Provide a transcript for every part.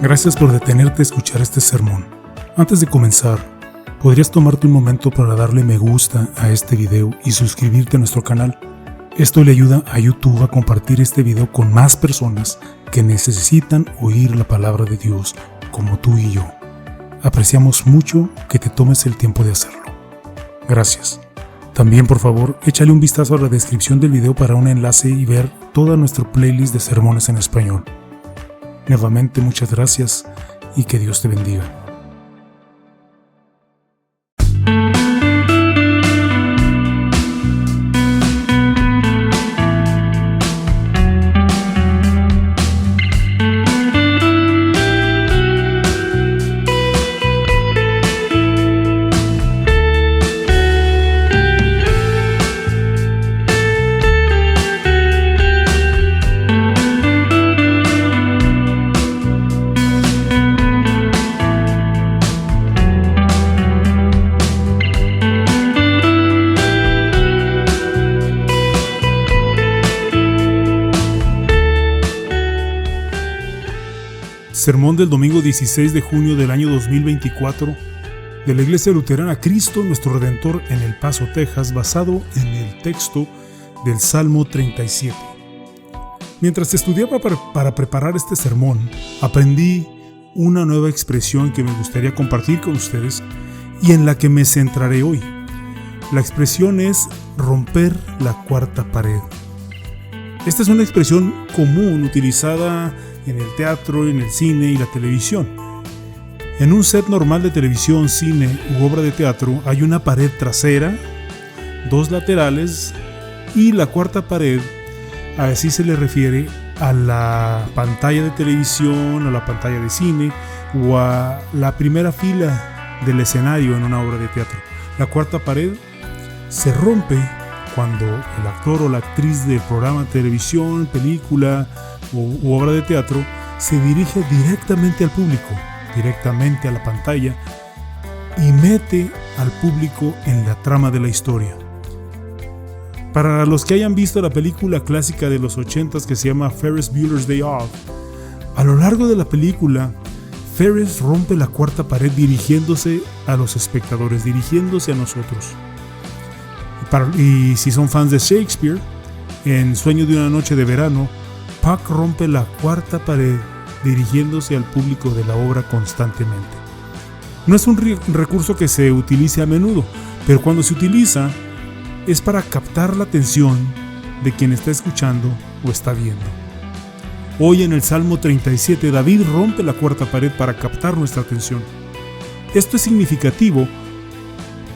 Gracias por detenerte a escuchar este sermón. Antes de comenzar, ¿podrías tomarte un momento para darle me gusta a este video y suscribirte a nuestro canal? Esto le ayuda a YouTube a compartir este video con más personas que necesitan oír la palabra de Dios, como tú y yo. Apreciamos mucho que te tomes el tiempo de hacerlo. Gracias. También, por favor, échale un vistazo a la descripción del video para un enlace y ver toda nuestra playlist de sermones en español. Nuevamente, muchas gracias y que Dios te bendiga. Sermón del domingo 16 de junio del año 2024 de la Iglesia Luterana Cristo Nuestro Redentor en El Paso, Texas, basado en el texto del Salmo 37. Mientras estudiaba para preparar este sermón, aprendí una nueva expresión que me gustaría compartir con ustedes y en la que me centraré hoy. La expresión es romper la cuarta pared. Esta es una expresión común utilizada en el teatro, en el cine y la televisión. En un set normal de televisión, cine u obra de teatro hay una pared trasera, dos laterales y la cuarta pared. Así se le refiere a la pantalla de televisión, a la pantalla de cine o a la primera fila del escenario en una obra de teatro. La cuarta pared se rompe cuando el actor o la actriz del programa de televisión, película u obra de teatro se dirige directamente al público, directamente a la pantalla y mete al público en la trama de la historia. Para los que hayan visto la película clásica de los 80s que se llama Ferris Bueller's Day Off, a lo largo de la película, Ferris rompe la cuarta pared dirigiéndose a los espectadores, dirigiéndose a nosotros. Y si son fans de Shakespeare, en Sueño de una noche de verano, Puck rompe la cuarta pared dirigiéndose al público de la obra constantemente. No es un recurso que se utilice a menudo, pero cuando se utiliza es para captar la atención de quien está escuchando o está viendo. Hoy en el Salmo 37, David rompe la cuarta pared para captar nuestra atención. Esto es significativo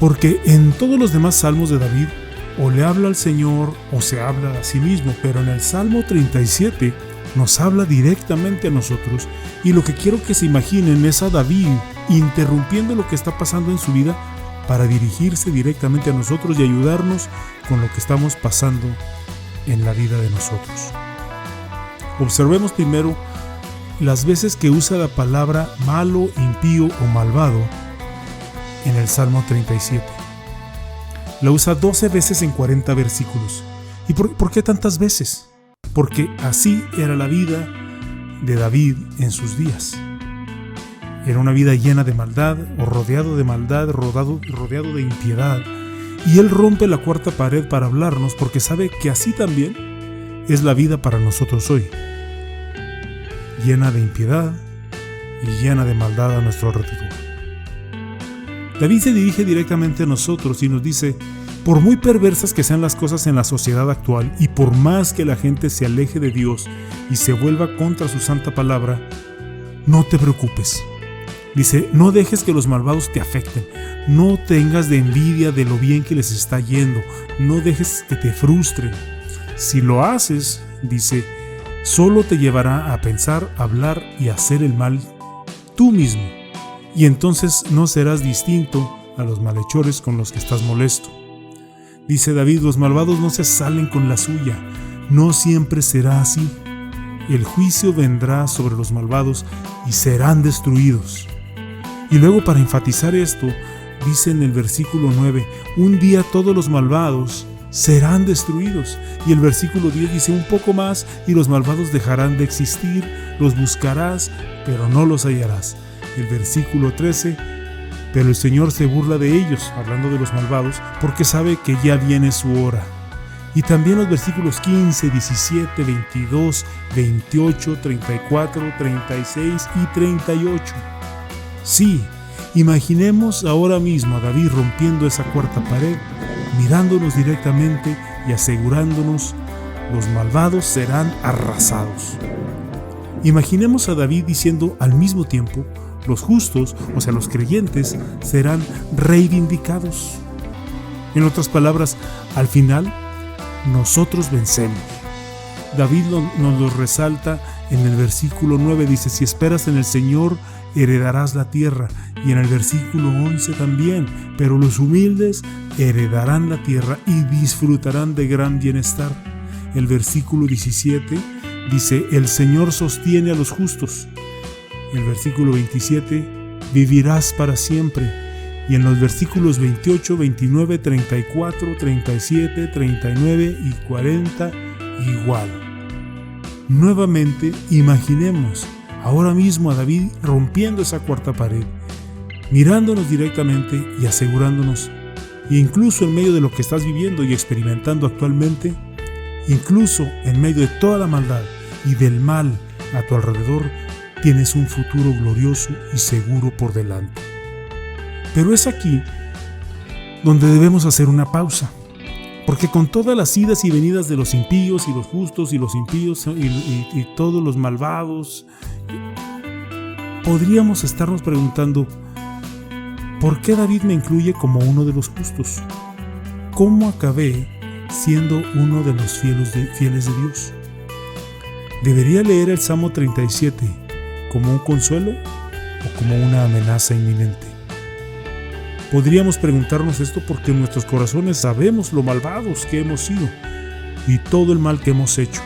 porque en todos los demás salmos de David o le habla al Señor o se habla a sí mismo, pero en el Salmo 37 nos habla directamente a nosotros, y lo que quiero que se imaginen es a David interrumpiendo lo que está pasando en su vida para dirigirse directamente a nosotros y ayudarnos con lo que estamos pasando en la vida de nosotros. Observemos primero las veces que usa la palabra malo, impío o malvado en el Salmo 37. La usa 12 veces en 40 versículos. ¿Y por qué tantas veces? Porque así era la vida de David en sus días. Era una vida llena de maldad, o rodeado de maldad, rodeado de impiedad. Y él rompe la cuarta pared para hablarnos porque sabe que así también es la vida para nosotros hoy. Llena de impiedad y llena de maldad a nuestro alrededor. David se dirige directamente a nosotros y nos dice: por muy perversas que sean las cosas en la sociedad actual y por más que la gente se aleje de Dios y se vuelva contra su santa palabra, no te preocupes. Dice, no dejes que los malvados te afecten, no tengas de envidia de lo bien que les está yendo, no dejes que te frustren. Si lo haces, dice, solo te llevará a pensar, hablar y hacer el mal tú mismo. Y entonces no serás distinto a los malhechores con los que estás molesto. Dice David, los malvados no se salen con la suya, no siempre será así. El juicio vendrá sobre los malvados y serán destruidos. Y luego, para enfatizar esto, dice en el versículo 9, un día todos los malvados serán destruidos. Y el versículo 10 dice un poco más: y los malvados dejarán de existir, los buscarás, pero no los hallarás. El versículo 13: pero el Señor se burla de ellos, hablando de los malvados, porque sabe que ya viene su hora. Y también los versículos 15, 17, 22, 28, 34, 36 y 38. Sí, imaginemos ahora mismo a David rompiendo esa cuarta pared, mirándonos directamente y asegurándonos: los malvados serán arrasados. Imaginemos a David diciendo al mismo tiempo: los justos, o sea, los creyentes, serán reivindicados. En otras palabras, al final, nosotros vencemos. David nos lo resalta en el versículo 9, dice: si esperas en el Señor, heredarás la tierra. Y en el versículo 11 también: pero los humildes heredarán la tierra y disfrutarán de gran bienestar. El versículo 17 dice: el Señor sostiene a los justos. El versículo 27: vivirás para siempre. Y en los versículos 28, 29, 34, 37, 39 y 40 igual. Nuevamente, imaginemos ahora mismo a David rompiendo esa cuarta pared, mirándonos directamente y asegurándonos, incluso en medio de lo que estás viviendo y experimentando actualmente, incluso en medio de toda la maldad y del mal a tu alrededor, tienes un futuro glorioso y seguro por delante. Pero es aquí donde debemos hacer una pausa, porque con todas las idas y venidas de los impíos y los justos y los impíos y todos los malvados, podríamos estarnos preguntando: ¿por qué David me incluye como uno de los justos? ¿Cómo acabé siendo uno de los fieles de Dios? ¿Debería leer el Salmo 37 como un consuelo o como una amenaza inminente? Podríamos preguntarnos esto porque en nuestros corazones sabemos lo malvados que hemos sido y todo el mal que hemos hecho.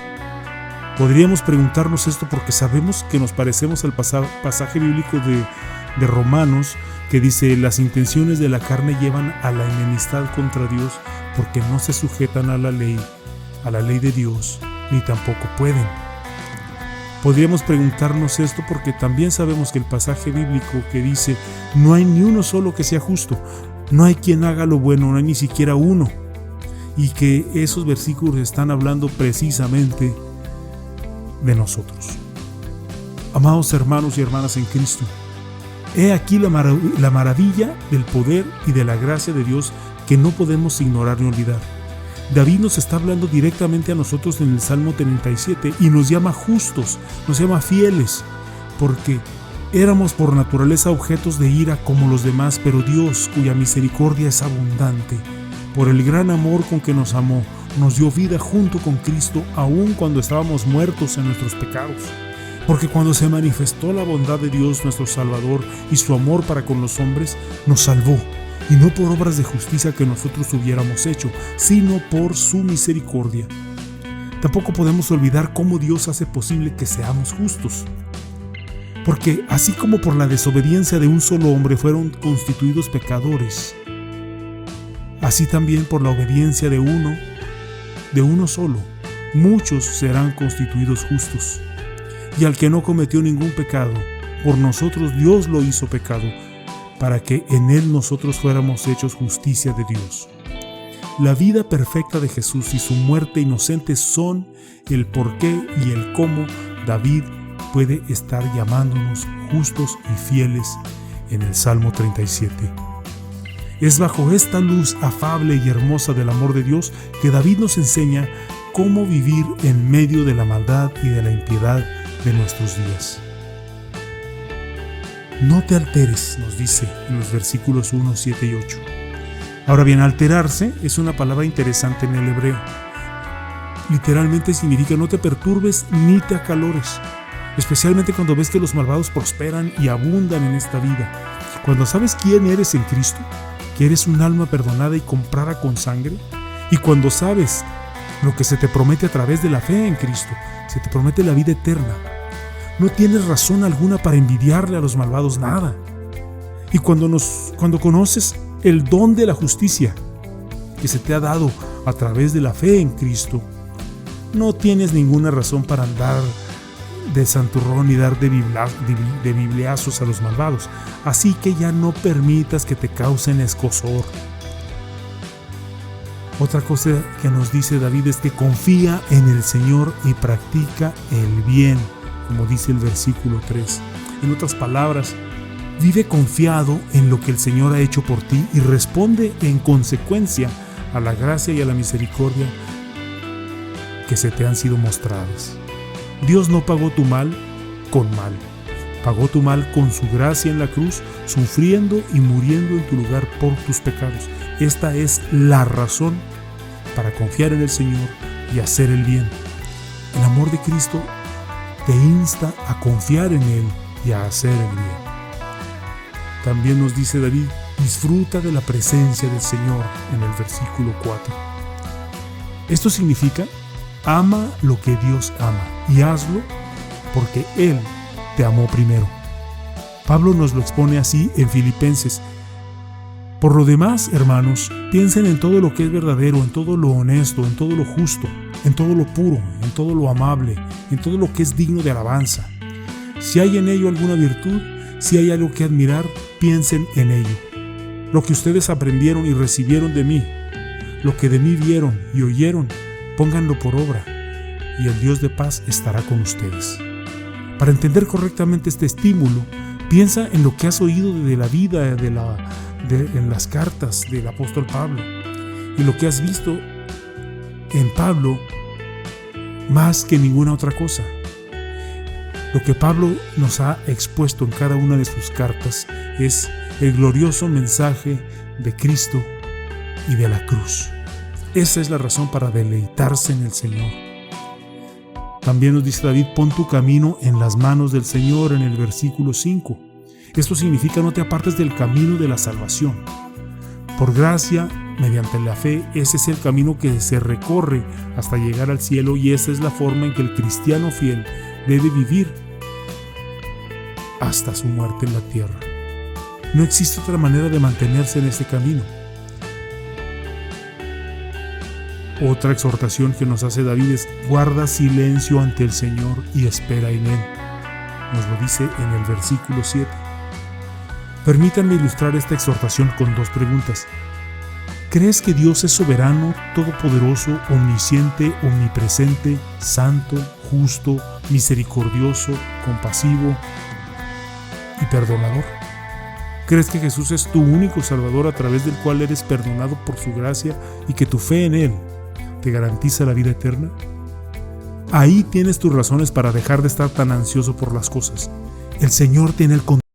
Podríamos preguntarnos esto porque sabemos que nos parecemos al pasaje bíblico de Romanos, que dice: las intenciones de la carne llevan a la enemistad contra Dios, porque no se sujetan a la ley de Dios, ni tampoco pueden. Podríamos preguntarnos esto porque también sabemos que el pasaje bíblico que dice: no hay ni uno solo que sea justo, no hay quien haga lo bueno, no hay ni siquiera uno, y que esos versículos están hablando precisamente de nosotros. Amados hermanos y hermanas en Cristo, he aquí la maravilla del poder y de la gracia de Dios que no podemos ignorar ni olvidar. David nos está hablando directamente a nosotros en el Salmo 37 y nos llama justos, nos llama fieles, porque éramos por naturaleza objetos de ira como los demás, pero Dios, cuya misericordia es abundante, por el gran amor con que nos amó, nos dio vida junto con Cristo, aun cuando estábamos muertos en nuestros pecados. Porque cuando se manifestó la bondad de Dios nuestro Salvador y su amor para con los hombres, nos salvó. Y no por obras de justicia que nosotros hubiéramos hecho, sino por su misericordia. Tampoco podemos olvidar cómo Dios hace posible que seamos justos. Porque así como por la desobediencia de un solo hombre fueron constituidos pecadores, así también por la obediencia de uno solo, muchos serán constituidos justos. Y al que no cometió ningún pecado, por nosotros Dios lo hizo pecado, para que en él nosotros fuéramos hechos justicia de Dios. La vida perfecta de Jesús y su muerte inocente son el porqué y el cómo David puede estar llamándonos justos y fieles en el Salmo 37. Es bajo esta luz afable y hermosa del amor de Dios que David nos enseña cómo vivir en medio de la maldad y de la impiedad de nuestros días. No te alteres, nos dice en los versículos 1, 7 y 8. Ahora bien, alterarse es una palabra interesante en el hebreo. Literalmente significa no te perturbes ni te acalores, especialmente cuando ves que los malvados prosperan y abundan en esta vida. Cuando sabes quién eres en Cristo, que eres un alma perdonada y comprada con sangre, y cuando sabes lo que se te promete a través de la fe en Cristo, se te promete la vida eterna, no tienes razón alguna para envidiarle a los malvados nada. Y cuando conoces el don de la justicia que se te ha dado a través de la fe en Cristo, no tienes ninguna razón para andar de santurrón y dar de bibliazos a los malvados. Así que ya no permitas que te causen escozor. Otra cosa que nos dice David es que confía en el Señor y practica el bien, como dice el versículo 3. En otras palabras, vive confiado en lo que el Señor ha hecho por ti y responde en consecuencia a la gracia y a la misericordia que se te han sido mostradas. Dios no pagó tu mal con mal. Pagó tu mal con su gracia en la cruz, sufriendo y muriendo en tu lugar por tus pecados. Esta es la razón para confiar en el Señor y hacer el bien. El amor de Cristo te insta a confiar en Él y a hacer el bien. También nos dice David, disfruta de la presencia del Señor en el versículo 4. Esto significa, ama lo que Dios ama y hazlo porque Él te amó primero. Pablo nos lo expone así en Filipenses. Por lo demás, hermanos, piensen en todo lo que es verdadero, en todo lo honesto, en todo lo justo, en todo lo puro, en todo lo amable, en todo lo que es digno de alabanza. Si hay en ello alguna virtud, si hay algo que admirar, piensen en ello. Lo que ustedes aprendieron y recibieron de mí, lo que de mí vieron y oyeron, pónganlo por obra, y el Dios de paz estará con ustedes. Para entender correctamente este estímulo, piensa en lo que has oído de la vida en las cartas del apóstol Pablo y lo que has visto en Pablo más que ninguna otra cosa. Lo que Pablo nos ha expuesto en cada una de sus cartas es el glorioso mensaje de Cristo y de la cruz. Esa es la razón para deleitarse en el Señor. También nos dice David, pon tu camino en las manos del Señor en el versículo 5. Esto significa no te apartes del camino de la salvación. Por gracia, mediante la fe, ese es el camino que se recorre hasta llegar al cielo y esa es la forma en que el cristiano fiel debe vivir hasta su muerte en la tierra. No existe otra manera de mantenerse en este camino. Otra exhortación que nos hace David es guarda silencio ante el Señor y espera en Él. Nos lo dice en el versículo 7. Permítanme ilustrar esta exhortación con dos preguntas. ¿Crees que Dios es soberano, todopoderoso, omnisciente, omnipresente, santo, justo, misericordioso, compasivo y perdonador? ¿Crees que Jesús es tu único Salvador a través del cual eres perdonado por su gracia y que tu fe en Él te garantiza la vida eterna? Ahí tienes tus razones para dejar de estar tan ansioso por las cosas. El Señor tiene el control.